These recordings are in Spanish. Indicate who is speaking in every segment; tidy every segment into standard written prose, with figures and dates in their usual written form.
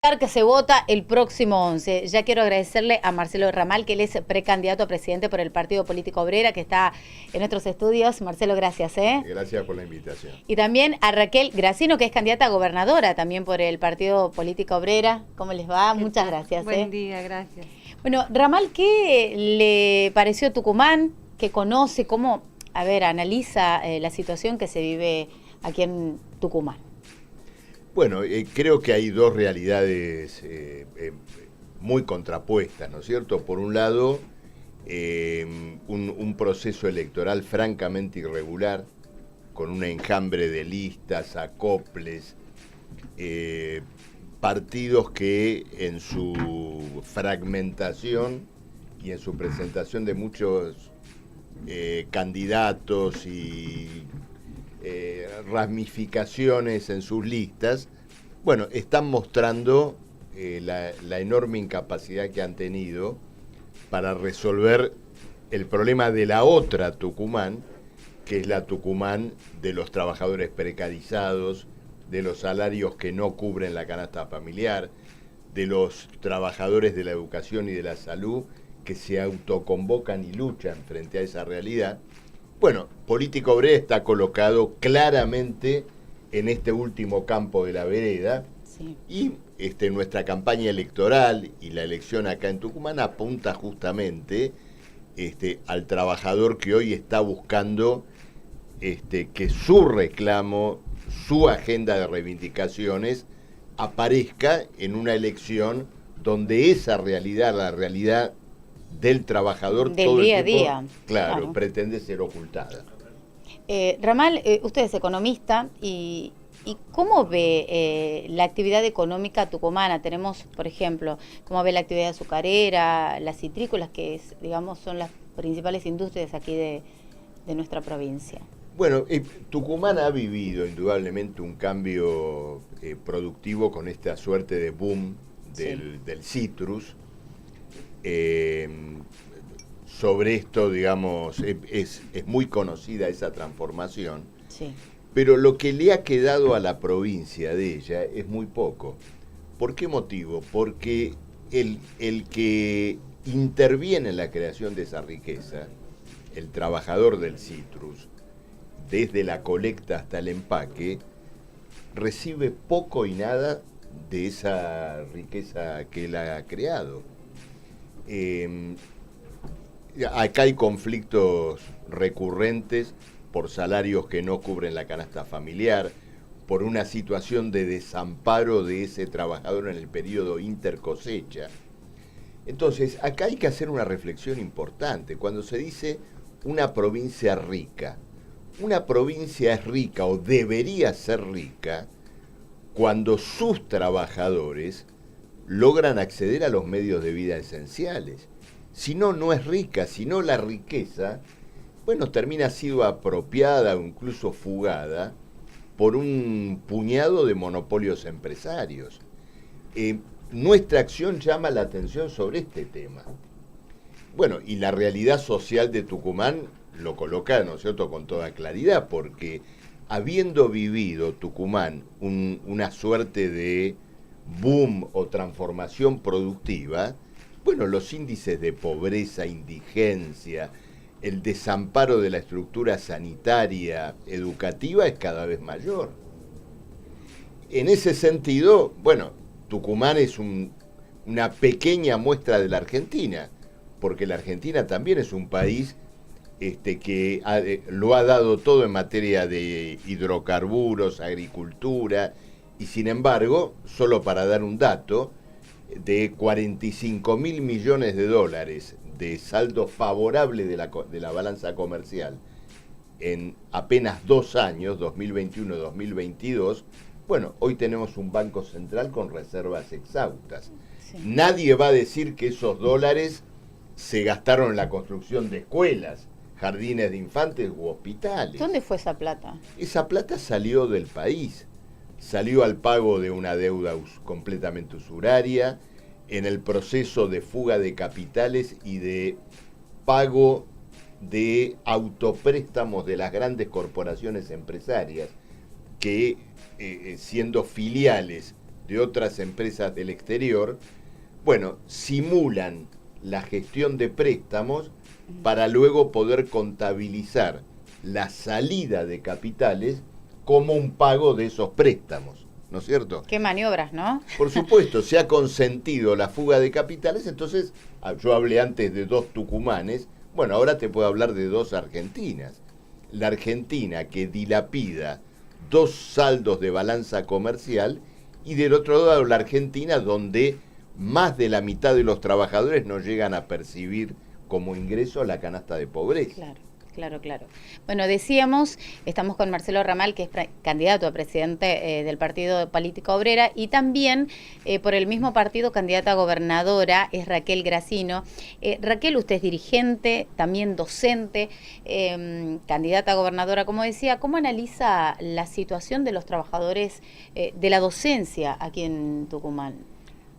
Speaker 1: Que se vota el próximo 11. Ya quiero agradecerle a Marcelo Ramal, que él es precandidato a presidente por el Partido Político Obrera, que está en nuestros estudios. Marcelo, gracias.
Speaker 2: Gracias por la invitación.
Speaker 1: Y también a Raquel Gracino, que es candidata a gobernadora también por el Partido Político Obrera. ¿Cómo les va? Muchas gracias.
Speaker 3: Buen día, gracias.
Speaker 1: Bueno, Ramal, ¿qué le pareció Tucumán? ¿Qué conoce? ¿Cómo, analiza la situación que se vive aquí en Tucumán?
Speaker 2: Bueno, creo que hay dos realidades muy contrapuestas, ¿no es cierto? Por un lado, un proceso electoral francamente irregular, con un enjambre de listas, acoples, partidos que en su fragmentación y en su presentación de muchos candidatos y ramificaciones en sus listas, bueno, están mostrando la enorme incapacidad que han tenido para resolver el problema de la otra Tucumán, que es la Tucumán de los trabajadores precarizados, de los salarios que no cubren la canasta familiar, de los trabajadores de la educación y de la salud que se autoconvocan y luchan frente a esa realidad. Bueno, Político Obrera está colocado claramente en este último campo de la vereda, sí. Y nuestra campaña electoral y la elección acá en Tucumán apunta justamente al trabajador que hoy está buscando que su reclamo, su agenda de reivindicaciones aparezca en una elección donde esa realidad, la realidad del trabajador
Speaker 1: del
Speaker 2: todo
Speaker 1: día
Speaker 2: el tiempo,
Speaker 1: a día,
Speaker 2: claro, pretende ser ocultada.
Speaker 1: Ramal, usted es economista y ¿cómo ve la actividad económica tucumana? Tenemos, por ejemplo, ¿cómo ve la actividad azucarera, las citrícolas, que digamos son las principales industrias aquí de nuestra provincia?
Speaker 2: Bueno, Tucumán ha vivido indudablemente un cambio productivo con esta suerte de boom del citrus. Sobre esto, digamos, es muy conocida esa transformación, sí. Pero lo que le ha quedado a la provincia de ella es muy poco. ¿Por qué motivo? Porque el que interviene en la creación de esa riqueza, el trabajador del citrus, desde la colecta hasta el empaque, recibe poco y nada de esa riqueza que él ha creado. Acá hay conflictos recurrentes por salarios que no cubren la canasta familiar, por una situación de desamparo de ese trabajador en el periodo intercosecha. Entonces, acá hay que hacer una reflexión importante. Cuando se dice una provincia es rica o debería ser rica cuando sus trabajadores logran acceder a los medios de vida esenciales. Si no, no es rica, sino la riqueza, bueno, termina siendo apropiada o incluso fugada por un puñado de monopolios empresarios. Nuestra acción llama la atención sobre este tema. Bueno, y la realidad social de Tucumán lo coloca, ¿no es cierto?, con toda claridad, porque habiendo vivido Tucumán una suerte de boom o transformación productiva, bueno, los índices de pobreza, indigencia, el desamparo de la estructura sanitaria, educativa es cada vez mayor. En ese sentido, bueno, Tucumán es una pequeña muestra de la Argentina, porque la Argentina también es un país que lo ha dado todo en materia de hidrocarburos, agricultura, y sin embargo, solo para dar un dato, de 45.000 millones de dólares de saldo favorable de la balanza comercial en apenas 2 años, 2021 y 2022, bueno, hoy tenemos un banco central con reservas exhaustas. Sí. Nadie va a decir que esos dólares se gastaron en la construcción de escuelas, jardines de infantes u hospitales.
Speaker 1: ¿Dónde fue esa plata?
Speaker 2: Esa plata salió del país. Salió al pago de una deuda completamente usuraria, en el proceso de fuga de capitales y de pago de autopréstamos de las grandes corporaciones empresarias que, siendo filiales de otras empresas del exterior, bueno, simulan la gestión de préstamos para luego poder contabilizar la salida de capitales como un pago de esos préstamos, ¿no es cierto?
Speaker 1: Qué maniobras, ¿no?
Speaker 2: Por supuesto, se ha consentido la fuga de capitales, entonces yo hablé antes de 2 tucumanes, bueno, ahora te puedo hablar de 2 argentinas. La Argentina que dilapida 2 saldos de balanza comercial y del otro lado la Argentina donde más de la mitad de los trabajadores no llegan a percibir como ingreso la canasta de pobreza.
Speaker 1: Claro. Claro. Bueno, decíamos, estamos con Marcelo Ramal, que es candidato a presidente del Partido Política Obrera, y también por el mismo partido, candidata a gobernadora, es Raquel Gracino. Raquel, usted es dirigente, también docente, candidata a gobernadora, como decía. ¿Cómo analiza la situación de los trabajadores de la docencia aquí en Tucumán?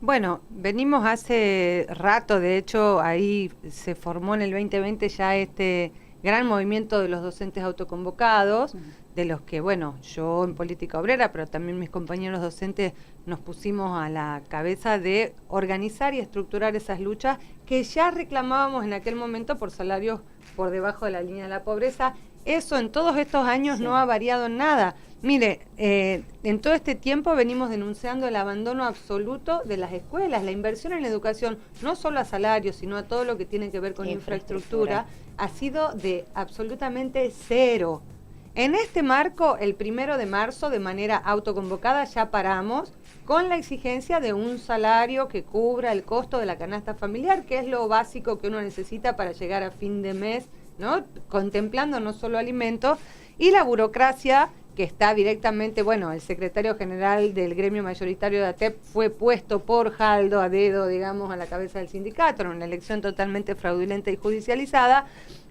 Speaker 3: Bueno, venimos hace rato, de hecho, ahí se formó en el 2020 ya este gran movimiento de los docentes autoconvocados, de los que, bueno, yo en Política Obrera, pero también mis compañeros docentes nos pusimos a la cabeza de organizar y estructurar esas luchas que ya reclamábamos en aquel momento por salarios por debajo de la línea de la pobreza. Eso en todos estos años no ha variado en nada. Mire, en todo este tiempo venimos denunciando el abandono absoluto de las escuelas, la inversión en la educación, no solo a salarios, sino a todo lo que tiene que ver con infraestructura, ha sido de absolutamente cero. En este marco, el 1 de marzo, de manera autoconvocada, ya paramos con la exigencia de un salario que cubra el costo de la canasta familiar, que es lo básico que uno necesita para llegar a fin de mes, ¿no? Contemplando no solo alimentos, y la burocracia que está directamente, bueno, el secretario general del gremio mayoritario de ATEP fue puesto por Jaldo a dedo, digamos, a la cabeza del sindicato, en una elección totalmente fraudulenta y judicializada.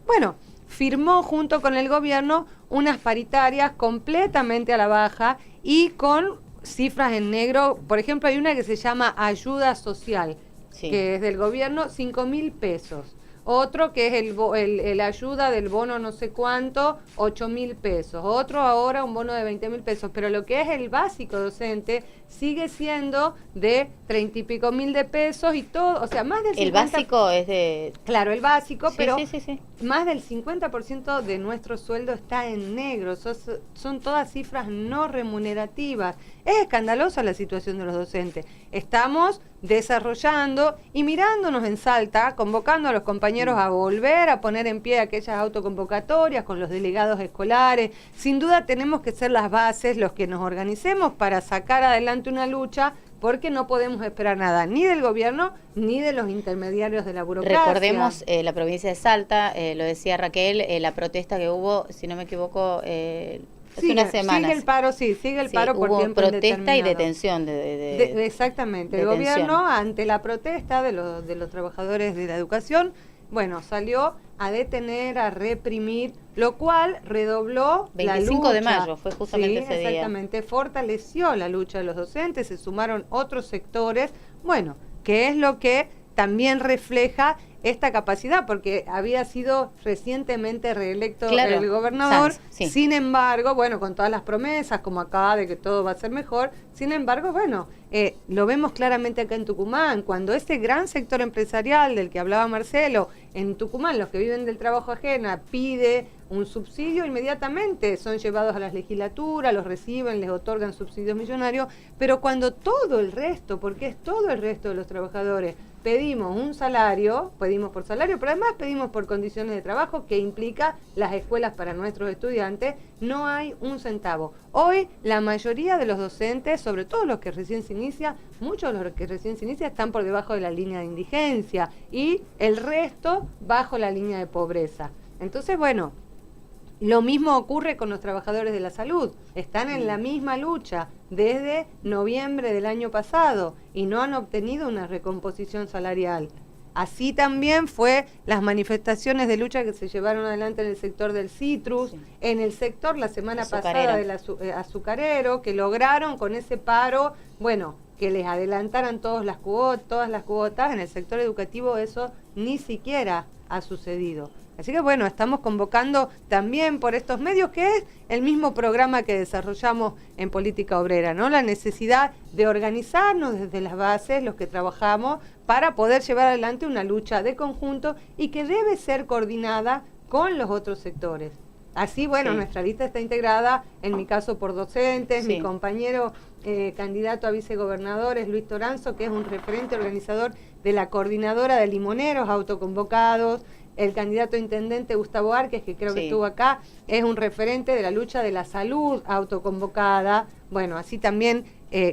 Speaker 3: Bueno, firmó junto con el gobierno unas paritarias completamente a la baja y con cifras en negro. Por ejemplo, hay una que se llama ayuda social, que es del gobierno, 5.000 pesos. Otro que es el ayuda del bono no sé cuánto, 8.000 pesos. Otro ahora un bono de 20.000 pesos. Pero lo que es el básico docente sigue siendo de 30 y pico mil de pesos y todo, o sea, más del 50%.
Speaker 1: El básico es de...
Speaker 3: Claro, el básico,
Speaker 1: sí,
Speaker 3: pero
Speaker 1: sí.
Speaker 3: Más del 50% de nuestro sueldo está en negro. Son todas cifras no remunerativas. Es escandalosa la situación de los docentes. Estamos desarrollando y mirándonos en Salta, convocando a los compañeros a volver a poner en pie aquellas autoconvocatorias con los delegados escolares. Sin duda tenemos que ser las bases, los que nos organicemos para sacar adelante una lucha, porque no podemos esperar nada, ni del gobierno, ni de los intermediarios de la burocracia.
Speaker 1: Recordemos la provincia de Salta, lo decía Raquel, la protesta que hubo, si no me equivoco, hace unas semanas.
Speaker 3: Sigue el paro, sigue el paro por tiempo
Speaker 1: protesta
Speaker 3: indeterminado.
Speaker 1: y detención.
Speaker 3: Exactamente,
Speaker 1: detención.
Speaker 3: El gobierno, ante la protesta de los trabajadores de la educación, bueno, salió a detener, a reprimir, lo cual redobló
Speaker 1: 25
Speaker 3: la lucha.
Speaker 1: de mayo fue justamente ese día.
Speaker 3: Exactamente, fortaleció la lucha de los docentes, se sumaron otros sectores, bueno, que es lo que también refleja esta capacidad, porque había sido recientemente reelecto el gobernador,
Speaker 1: Sanz, sí.
Speaker 3: Sin embargo, bueno, con todas las promesas, como acá, de que todo va a ser mejor, sin embargo, bueno, lo vemos claramente acá en Tucumán, cuando ese gran sector empresarial del que hablaba Marcelo, en Tucumán, los que viven del trabajo ajena, pide un subsidio, inmediatamente son llevados a las legislaturas, los reciben, les otorgan subsidios millonarios, pero cuando todo el resto, porque es todo el resto de los trabajadores, pedimos un salario, pedimos por salario, pero además pedimos por condiciones de trabajo que implica las escuelas para nuestros estudiantes, no hay un centavo. Hoy la mayoría de los docentes, sobre todo los que recién se inician, muchos de los que recién se inician están por debajo de la línea de indigencia y el resto bajo la línea de pobreza. Entonces, bueno, lo mismo ocurre con los trabajadores de la salud. Están en la misma lucha desde noviembre del año pasado y no han obtenido una recomposición salarial. Así también fue las manifestaciones de lucha que se llevaron adelante en el sector del citrus, en el sector la semana pasada del azucarero, que lograron con ese paro, bueno, que les adelantaran todas las cuotas. En el sector educativo eso ni siquiera ha sucedido. Así que bueno, estamos convocando también por estos medios, que es el mismo programa que desarrollamos en Política Obrera, ¿no? La necesidad de organizarnos desde las bases, los que trabajamos, para poder llevar adelante una lucha de conjunto y que debe ser coordinada con los otros sectores. Así, bueno, nuestra lista está integrada, en mi caso, por docentes, mi compañero candidato a vicegobernador es Luis Toranzo, que es un referente organizador de la coordinadora de limoneros autoconvocados. El candidato a intendente Gustavo Arques, que creo que estuvo acá, es un referente de la lucha de la salud autoconvocada. Bueno, así también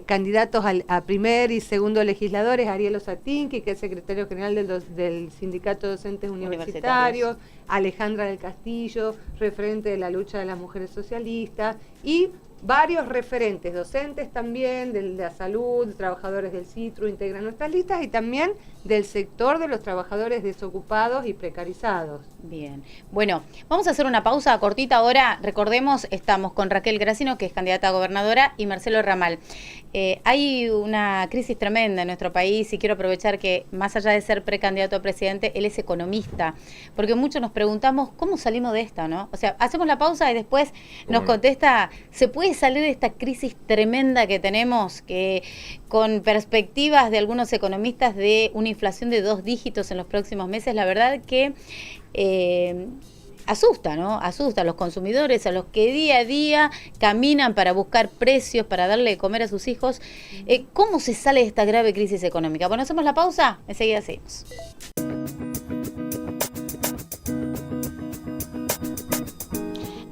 Speaker 3: candidatos a primer y segundo legisladores, Ariel Osatinki, que es secretario general del Sindicato de Docentes Universitarios, Alejandra del Castillo, referente de la lucha de las mujeres socialistas, y varios referentes docentes también, de la salud, trabajadores del CITRU integran nuestras listas, y también del sector de los trabajadores desocupados y precarizados.
Speaker 1: Bien, bueno, vamos a hacer una pausa cortita ahora. Recordemos, estamos con Raquel Gracino, que es candidata a gobernadora, y Marcelo Ramal. Hay una crisis tremenda en nuestro país, y quiero aprovechar que, más allá de ser precandidato a presidente, él es economista, porque muchos nos preguntamos cómo salimos de esta, ¿no? O sea, hacemos la pausa y después nos contesta, ¿se puede salir de esta crisis tremenda que tenemos, que con perspectivas de algunos economistas de una inflación de 2 dígitos en los próximos meses? La verdad que asusta, ¿no? Asusta a los consumidores, a los que día a día caminan para buscar precios, para darle de comer a sus hijos. ¿Cómo se sale de esta grave crisis económica? Bueno, hacemos la pausa, enseguida seguimos.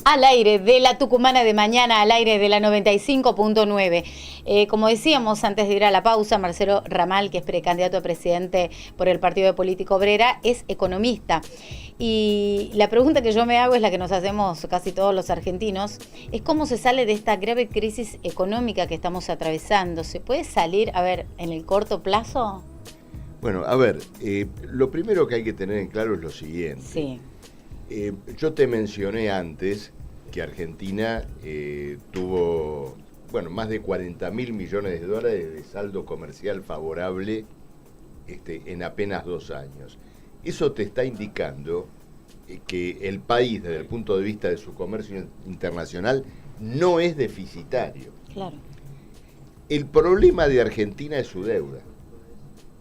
Speaker 1: Al aire de la Tucumana de mañana, al aire de la 95.9. Como decíamos antes de ir a la pausa, Marcelo Ramal, que es precandidato a presidente por el Partido de Política Obrera, es economista. Y la pregunta que yo me hago es la que nos hacemos casi todos los argentinos, es cómo se sale de esta grave crisis económica que estamos atravesando. ¿Se puede salir, a ver, en el corto plazo?
Speaker 2: Bueno, a ver, lo primero que hay que tener en claro es lo siguiente.
Speaker 1: Sí.
Speaker 2: Yo te mencioné antes que Argentina tuvo, más de 40.000 millones de dólares de saldo comercial favorable en apenas 2 años. Eso te está indicando que el país, desde el punto de vista de su comercio internacional, no es deficitario.
Speaker 1: Claro. El
Speaker 2: problema de Argentina es su deuda.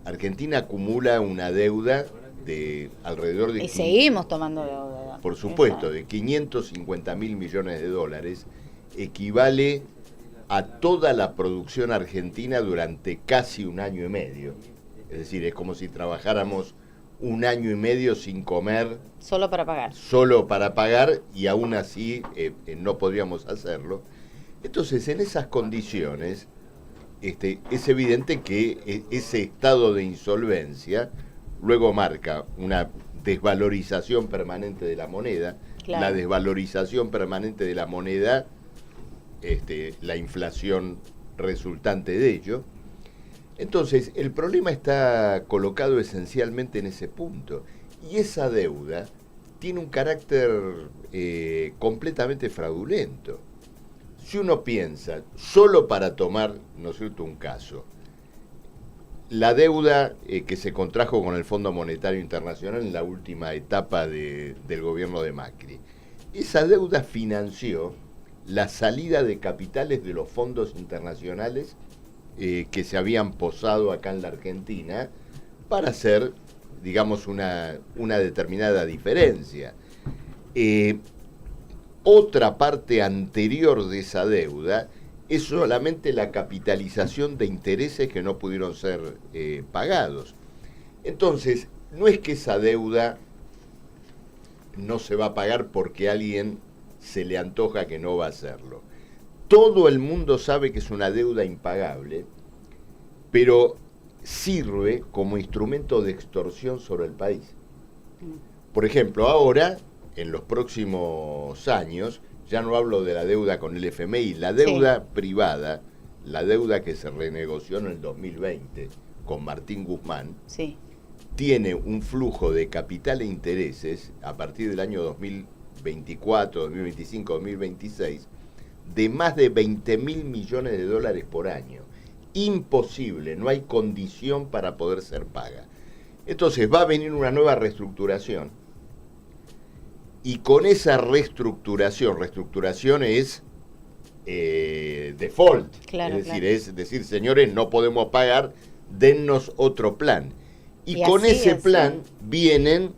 Speaker 2: Argentina acumula una deuda de alrededor de...
Speaker 1: Y seguimos tomando deuda.
Speaker 2: Por supuesto, de 550.000 millones de dólares, equivale a toda la producción argentina durante casi 1 año y medio. Es decir, es como si trabajáramos 1 año y medio sin comer.
Speaker 1: Solo para pagar.
Speaker 2: Solo para pagar, y aún así no podríamos hacerlo. Entonces, en esas condiciones, es evidente que ese estado de insolvencia luego marca una desvalorización permanente de la moneda. Claro. La desvalorización permanente de la moneda, la inflación resultante de ello. Entonces, el problema está colocado esencialmente en ese punto. Y esa deuda tiene un carácter completamente fraudulento. Si uno piensa, solo para tomar, ¿no es cierto?, un caso, la deuda que se contrajo con el Fondo Monetario Internacional en la última etapa del gobierno de Macri, esa deuda financió la salida de capitales de los fondos internacionales que se habían posado acá en la Argentina para hacer, digamos, una determinada diferencia. Otra parte anterior de esa deuda es solamente la capitalización de intereses que no pudieron ser pagados. Entonces, no es que esa deuda no se va a pagar porque a alguien se le antoja que no va a hacerlo. Todo el mundo sabe que es una deuda impagable, pero sirve como instrumento de extorsión sobre el país. Por ejemplo, ahora, en los próximos años, ya no hablo de la deuda con el FMI, la deuda privada, la deuda que se renegoció en el 2020 con Martín Guzmán, tiene un flujo de capital e intereses a partir del año 2024, 2025, 2026, de más de 20.000 millones de dólares por año. Imposible, no hay condición para poder ser paga. Entonces va a venir una nueva reestructuración Y con esa reestructuración es default,
Speaker 1: Claro,
Speaker 2: es decir, señores, no podemos pagar, dennos otro plan. Y con
Speaker 1: así,
Speaker 2: ese plan vienen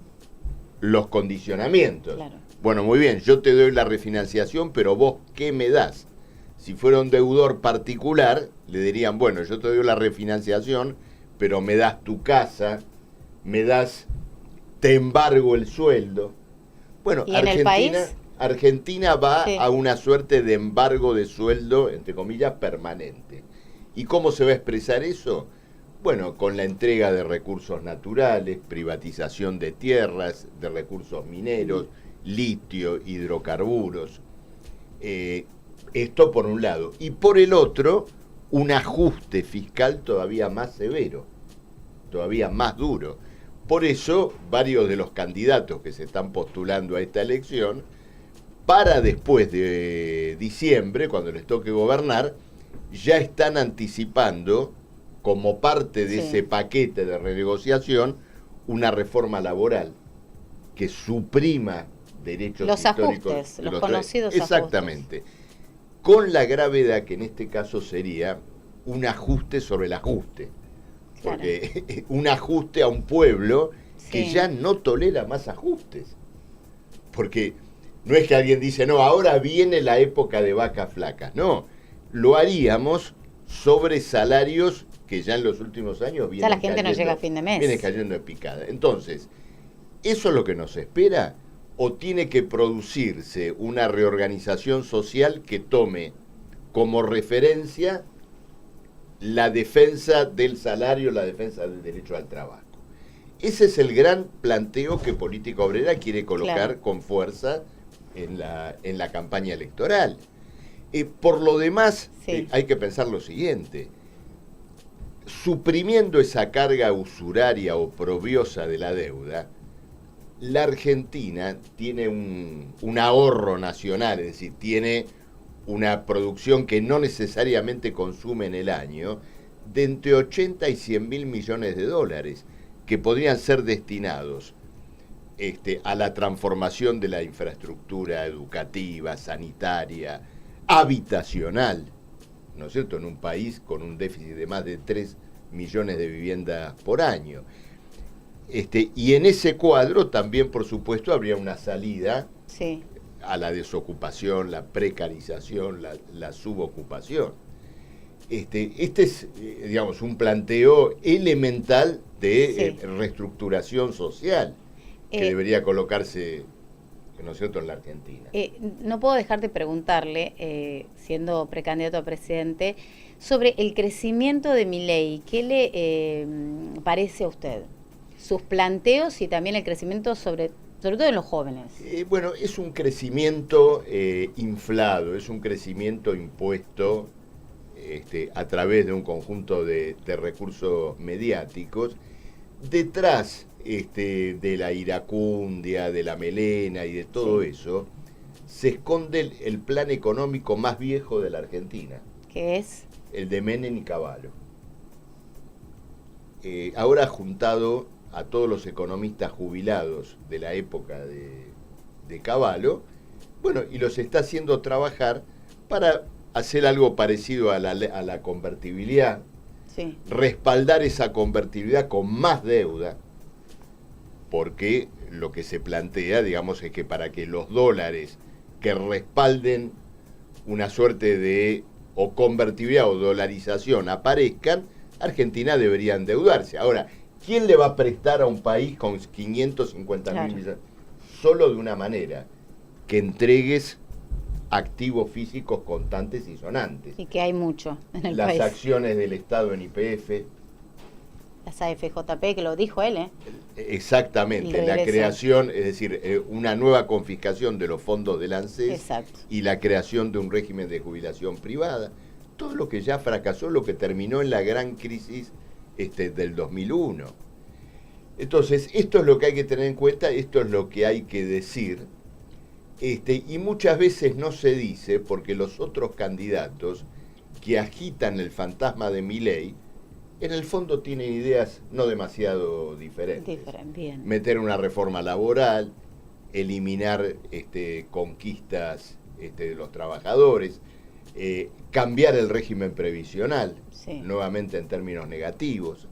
Speaker 2: los condicionamientos.
Speaker 1: Claro.
Speaker 2: Bueno, muy bien, yo te doy la refinanciación, pero vos, ¿qué me das? Si fuera un deudor particular, le dirían, bueno, yo te doy la refinanciación, pero me das tu casa, te embargo el sueldo. Bueno,
Speaker 1: ¿Y en el país?
Speaker 2: Argentina va
Speaker 1: Sí.
Speaker 2: a una suerte de embargo de sueldo, entre comillas, permanente. ¿Y cómo se va a expresar eso? Bueno, con la entrega de recursos naturales, privatización de tierras, de recursos mineros, litio, hidrocarburos. Esto por un lado. Y por el otro, un ajuste fiscal todavía más severo, todavía más duro. Por eso, varios de los candidatos que se están postulando a esta elección, para después de diciembre, cuando les toque gobernar, ya están anticipando, como parte de ese paquete de renegociación, una reforma laboral que suprima derechos
Speaker 1: los
Speaker 2: históricos.
Speaker 1: Ajustes, los conocidos
Speaker 2: exactamente. Con la gravedad que en este caso sería un ajuste sobre el ajuste.
Speaker 1: Claro.
Speaker 2: Porque un ajuste a un pueblo que ya no tolera más ajustes. Porque no es que alguien dice, no, ahora viene la época de vacas flacas. No, lo haríamos sobre salarios que ya en los últimos años vienen
Speaker 1: la gente no llega a fin de mes.
Speaker 2: Viene cayendo en picada. Entonces, ¿eso es lo que nos espera? ¿O tiene que producirse una reorganización social que tome como referencia la defensa del salario, la defensa del derecho al trabajo? Ese es el gran planteo que Política Obrera quiere colocar con fuerza en la campaña electoral. Por lo demás, hay que pensar lo siguiente. Suprimiendo esa carga usuraria o oprobiosa de la deuda, la Argentina tiene un ahorro nacional, es decir, tiene una producción que no necesariamente consume en el año, de entre 80 y 100 mil millones de dólares, que podrían ser destinados a la transformación de la infraestructura educativa, sanitaria, habitacional, ¿no es cierto?, en un país con un déficit de más de 3 millones de viviendas por año. Y en ese cuadro también, por supuesto, habría una salida a la desocupación, la precarización, la subocupación. Este es, digamos, un planteo elemental de reestructuración social que debería colocarse, ¿no es cierto?, en la Argentina.
Speaker 1: No puedo dejar de preguntarle, siendo precandidato a presidente, sobre el crecimiento de Milei. ¿Qué le parece a usted? Sus planteos y también el crecimiento sobre todo en los jóvenes.
Speaker 2: Bueno, es un crecimiento inflado, es un crecimiento impuesto a través de un conjunto de recursos mediáticos. Detrás de la iracundia, de la melena y de todo eso, se esconde el plan económico más viejo de la Argentina.
Speaker 1: ¿Qué es?
Speaker 2: El de Menem y Cavallo. Ahora juntado a todos los economistas jubilados de la época de Cavallo, bueno, y los está haciendo trabajar para hacer algo parecido a la convertibilidad, respaldar esa convertibilidad con más deuda, porque lo que se plantea, digamos, es que para que los dólares que respalden una suerte de o convertibilidad o dolarización aparezcan, Argentina debería endeudarse. Ahora, ¿quién le va a prestar a un país con 550.000 millones? Solo de una manera, que entregues activos físicos constantes y sonantes.
Speaker 1: Y que hay mucho en el país.
Speaker 2: Las acciones del Estado en YPF.
Speaker 1: Las AFJP, que lo dijo él,
Speaker 2: Exactamente, la creación, es decir, una nueva confiscación de los fondos del ANSES y la creación de un régimen de jubilación privada. Todo lo que ya fracasó, lo que terminó en la gran crisis del 2001. Entonces, esto es lo que hay que tener en cuenta, esto es lo que hay que decir, y muchas veces no se dice porque los otros candidatos que agitan el fantasma de Milei, en el fondo tienen ideas no demasiado diferentes.
Speaker 1: Bien.
Speaker 2: Meter una reforma laboral, eliminar conquistas de los trabajadores, cambiar el régimen previsional,
Speaker 1: Sí.
Speaker 2: nuevamente en términos negativos.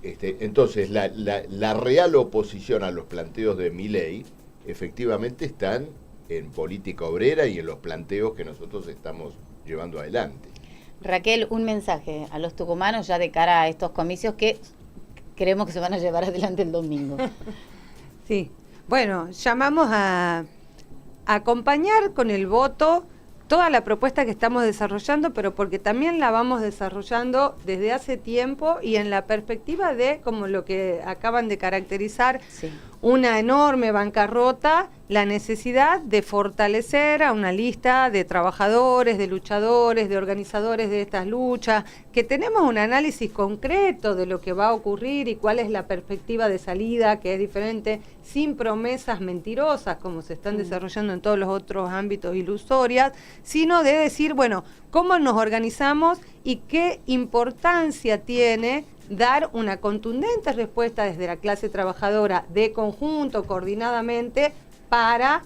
Speaker 2: Entonces, la real oposición a los planteos de Milei efectivamente están en política obrera y en los planteos que nosotros estamos llevando adelante.
Speaker 1: Raquel, un mensaje a los tucumanos ya de cara a estos comicios que creemos que se van a llevar adelante el domingo.
Speaker 3: Sí, bueno, llamamos a acompañar con el voto toda la propuesta que estamos desarrollando, pero porque también la vamos desarrollando desde hace tiempo y en la perspectiva de, como lo que acaban de caracterizar,
Speaker 1: Sí.
Speaker 3: una enorme bancarrota, la necesidad de fortalecer a una lista de trabajadores, de luchadores, de organizadores de estas luchas, que tenemos un análisis concreto de lo que va a ocurrir y cuál es la perspectiva de salida, que es diferente, sin promesas mentirosas como se están desarrollando en todos los otros ámbitos ilusorias, sino de decir, bueno, cómo nos organizamos y qué importancia tiene dar una contundente respuesta desde la clase trabajadora de conjunto, coordinadamente, para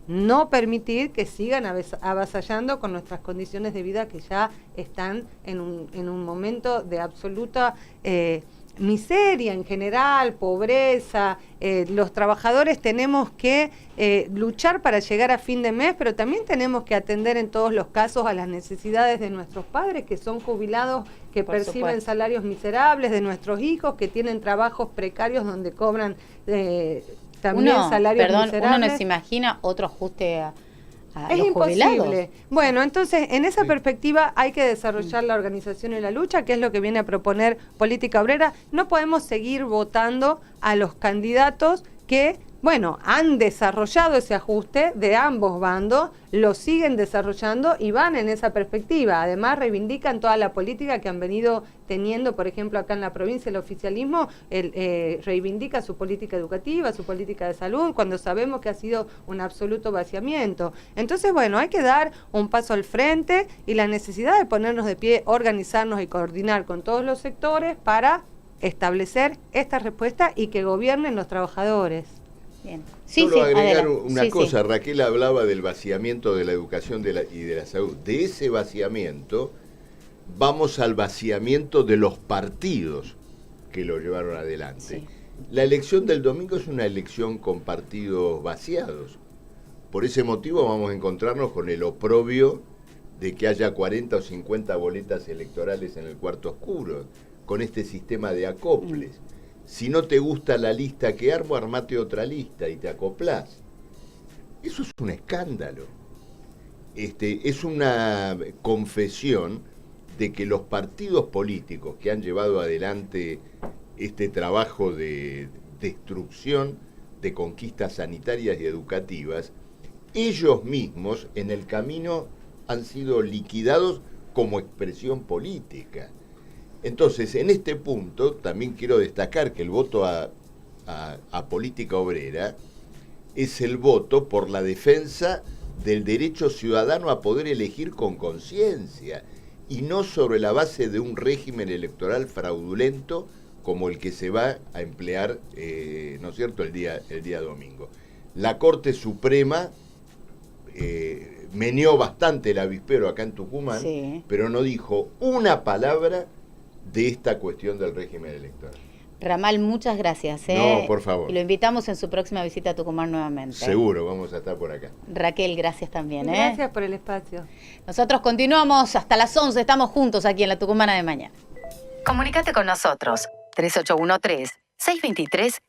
Speaker 3: no permitir que sigan avasallando con nuestras condiciones de vida que ya están en un momento de absoluta miseria en general, pobreza. Los trabajadores tenemos que luchar para llegar a fin de mes, pero también tenemos que atender en todos los casos a las necesidades de nuestros padres que son jubilados, que
Speaker 1: Por
Speaker 3: perciben
Speaker 1: supuesto.
Speaker 3: salarios miserables, de nuestros hijos que tienen trabajos precarios donde cobran también salarios miserables.
Speaker 1: Uno no se imagina otro ajuste a
Speaker 3: Es
Speaker 1: los
Speaker 3: imposible.
Speaker 1: jubilados.
Speaker 3: Bueno, entonces, en esa
Speaker 2: Sí.
Speaker 3: perspectiva hay que desarrollar la organización y la lucha, que es lo que viene a proponer Política Obrera. No podemos seguir votando a los candidatos que, bueno, han desarrollado ese ajuste de ambos bandos, lo siguen desarrollando y van en esa perspectiva. Además, reivindican toda la política que han venido teniendo, por ejemplo, acá en la provincia, el oficialismo reivindica su política educativa, su política de salud, cuando sabemos que ha sido un absoluto vaciamiento. Entonces, bueno, hay que dar un paso al frente y la necesidad de ponernos de pie, organizarnos y coordinar con todos los sectores para establecer esta respuesta y que gobiernen los trabajadores.
Speaker 1: Bien.
Speaker 2: Solo agregar
Speaker 1: adelante.
Speaker 2: una
Speaker 1: Sí,
Speaker 2: cosa,
Speaker 1: sí.
Speaker 2: Raquel hablaba del vaciamiento de la educación y de la salud. De ese vaciamiento vamos al vaciamiento de los partidos que lo llevaron adelante.
Speaker 1: Sí.
Speaker 2: La elección del domingo es una elección con partidos vaciados. Por ese motivo vamos a encontrarnos con el oprobio de que haya 40 o 50 boletas electorales en el cuarto oscuro, con este sistema de acoples. Si no te gusta la lista que armo, armate otra lista y te acoplás. Eso es un escándalo. Es una confesión de que los partidos políticos que han llevado adelante este trabajo de destrucción de conquistas sanitarias y educativas, ellos mismos en el camino han sido liquidados como expresión política. Entonces, en este punto, también quiero destacar que el voto a Política Obrera es el voto por la defensa del derecho ciudadano a poder elegir con conciencia y no sobre la base de un régimen electoral fraudulento como el que se va a emplear, ¿no es cierto?, el día domingo. La Corte Suprema meneó bastante el avispero acá en Tucumán,
Speaker 1: Sí.
Speaker 2: pero no dijo una palabra de esta cuestión del régimen electoral.
Speaker 1: Ramal, muchas gracias.
Speaker 2: No, por favor.
Speaker 1: Y lo invitamos en su próxima visita a Tucumán nuevamente.
Speaker 2: Seguro, vamos a estar por acá.
Speaker 1: Raquel, gracias también.
Speaker 3: Gracias por el espacio.
Speaker 1: Nosotros continuamos hasta las 11, estamos juntos aquí en la Tucumana de Mañana.
Speaker 4: Comunícate con nosotros 3813-623